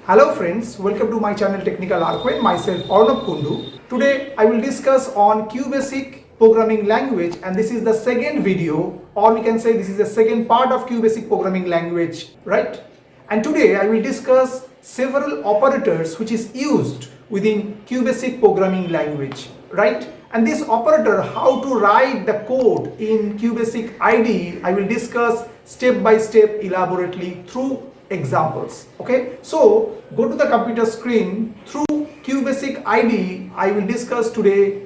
Hello friends, welcome to my channel Technical Arquen, myself Arnab Kundu. Today I will discuss on QBasic programming language, and this is the second video, or we can say this is the second part of QBasic programming language, right? And today I will discuss several operators which is used within QBasic programming language, right? And this operator, how to write the code in QBasic IDE, I will discuss step by step elaborately through examples. Okay, so go to the computer screen. Through QBasic IDE, I will discuss today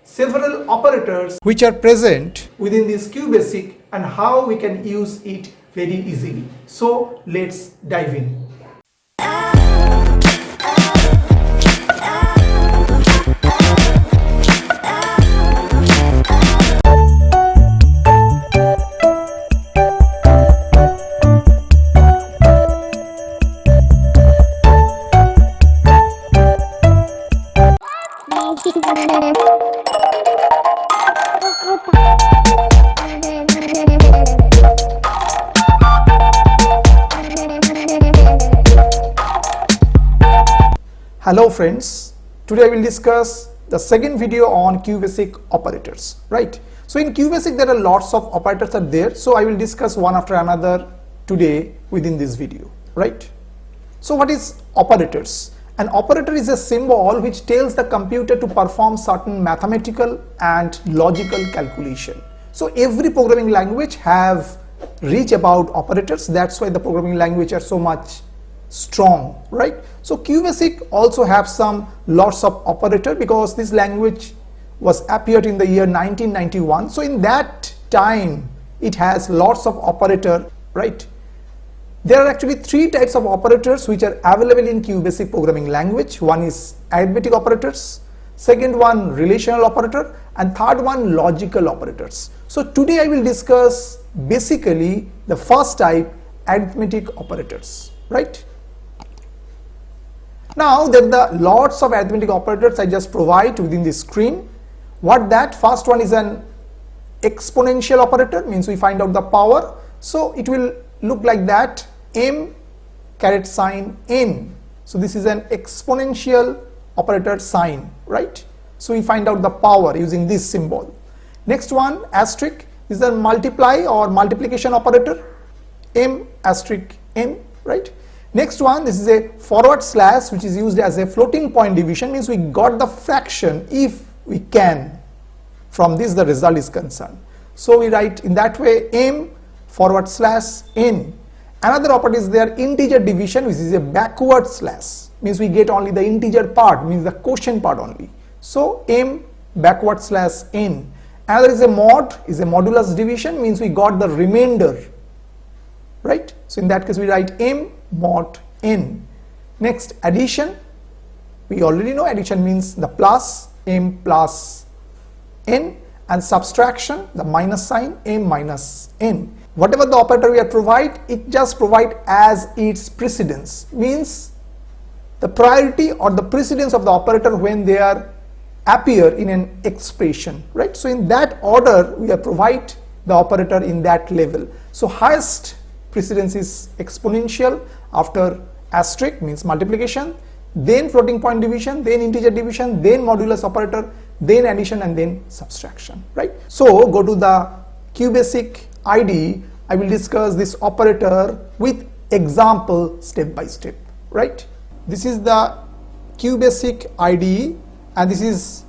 several operators which are present within this QBasic and how we can use it very easily. So let's dive in. Hello friends, today I will discuss the second video on QBasic operators, right? So in QBasic there are lots of operators are there, so I will discuss one after another today within this video, right? So what is operators? An operator is a symbol which tells the computer to perform certain mathematical and logical calculation. So every programming language have reach about operators. That's why the programming language are so much strong, right? So QBasic also have some lots of operator because this language was appeared in the year 1991. So in that time it has lots of operator, right? There are actually three types of operators which are available in QBasic programming language. One is arithmetic operators, second one relational operator, and third one logical operators. So today I will discuss basically the first type, arithmetic operators, right? Now there are lots of arithmetic operators I just provide within the screen. What that? First one is an exponential operator, means we find out the power. So it will look like that, m caret sign n. So this is an exponential operator sign, right? So we find out the power using this symbol. Next one, asterisk, is a multiply or multiplication operator, m asterisk n, right? Next one, this is a forward slash which is used as a floating point division, means we got the fraction if we can. From this the result is concerned. So we write in that way m forward slash n. Another operator is there, integer division, which is a backward slash, means we get only the integer part, means the quotient part only. So m backward slash n. Another is a mod, is a modulus division, means we got the remainder, right? So in that case we write m mod n. Next, addition, we already know addition means the plus, m plus n, and subtraction, the minus sign, m minus n. Whatever the operator we are provide, it just provide as its precedence, means the priority or the precedence of the operator when they are appear in an expression, right? So in that order we are provide the operator in that level. So highest precedence is exponential, after asterisk means multiplication, then floating point division, then integer division, then modulus operator, then addition, and then subtraction, right? So go to the QBasic IDE, I will discuss this operator with example step by step, right? This is the QBasic IDE, and this is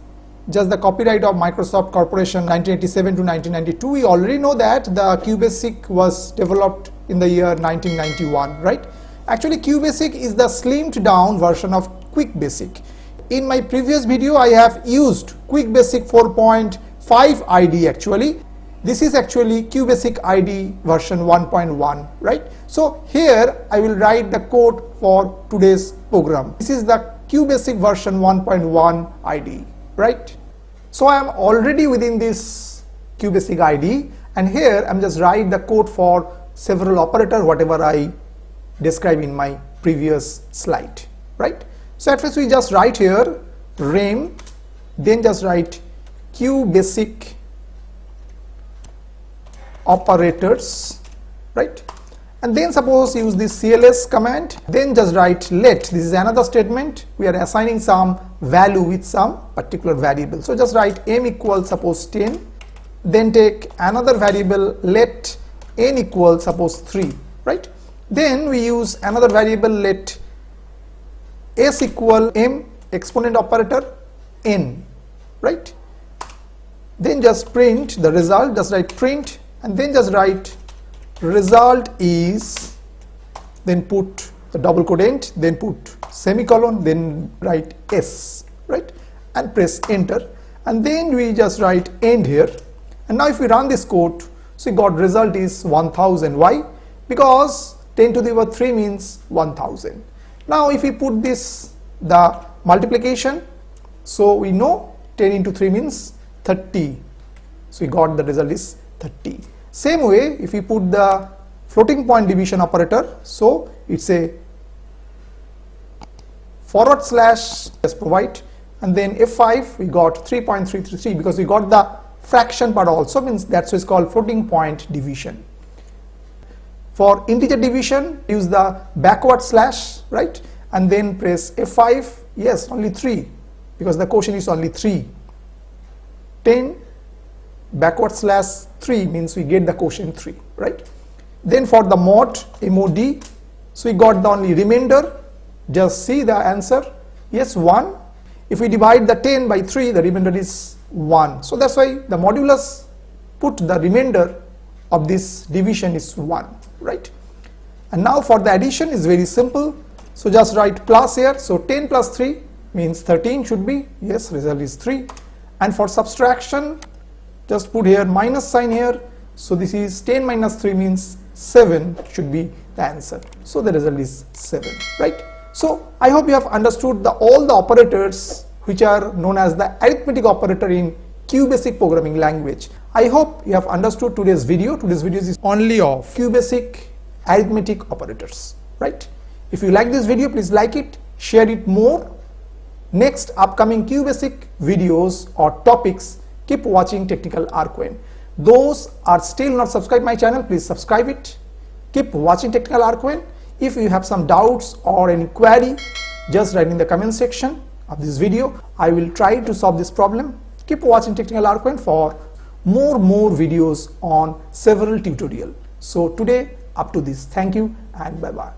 just the copyright of Microsoft Corporation 1987 to 1992. We already know that the QBasic was developed in the year 1991, right? Actually QBasic is the slimmed down version of QuickBasic. In my previous video I have used QuickBasic 4.5 IDE actually. This is actually QBasic IDE version 1.1, right? So here I will write the code for today's program. This is the QBasic version 1.1 IDE, right? So I am already within this QBasic IDE, and here I'm just write the code for several operator whatever I describe in my previous slide, right? So at first we just write here rem, then just write QBasic operators, right? And then suppose use this CLS command, then just write let. This is another statement. We are assigning some value with some particular variable. So just write m equals suppose 10, then take another variable let n equals suppose 3, right? Then we use another variable let s equal m exponent operator n, right? Then just print the result, just write print, and then just write result is, then put the double quote end, then put semicolon, then write s, right, and press enter, and then we just write end here. And now if we run this code, so we got result is 1000. Why? Because 10 to the power 3 means 1000. Now if we put this the multiplication, so we know 10 into 3 means 30, so we got the result is 30. Same way, if we put the floating point division operator, so it's a forward slash, just provide, and then F5 we got 3.333 because we got the fraction part also, means that's why it's called floating point division. For integer division, use the backward slash, right, and then press F5. Yes, only 3 because the quotient is only 3. 10 backward slash 3 means we get the quotient 3, right? Then for the mod, so we got the only remainder. Just see the answer. Yes, 1. If we divide the 10 by 3, the remainder is 1. So that's why the modulus put the remainder of this division is 1, right? And now for the addition is very simple. So just write plus here. So 10 plus 3 means 13 should be. Yes, result is 3. And for subtraction, just put here minus sign here. So this is 10 minus 3 means 7 should be the answer. So the result is 7, right? So I hope you have understood all the operators which are known as the arithmetic operator in QBasic programming language. I hope you have understood today's video. Today's video is only of QBasic arithmetic operators, right? If you like this video, please like it, share it more. Next upcoming QBasic videos or topics, keep watching Technical Arcane. Those are still not subscribed my channel, please subscribe it. Keep watching Technical Arcane. If you have some doubts or any query, just write in the comment section of this video. I will try to solve this problem. Keep watching Technical Arcane for more videos on several tutorials. So today up to this. Thank you and bye bye.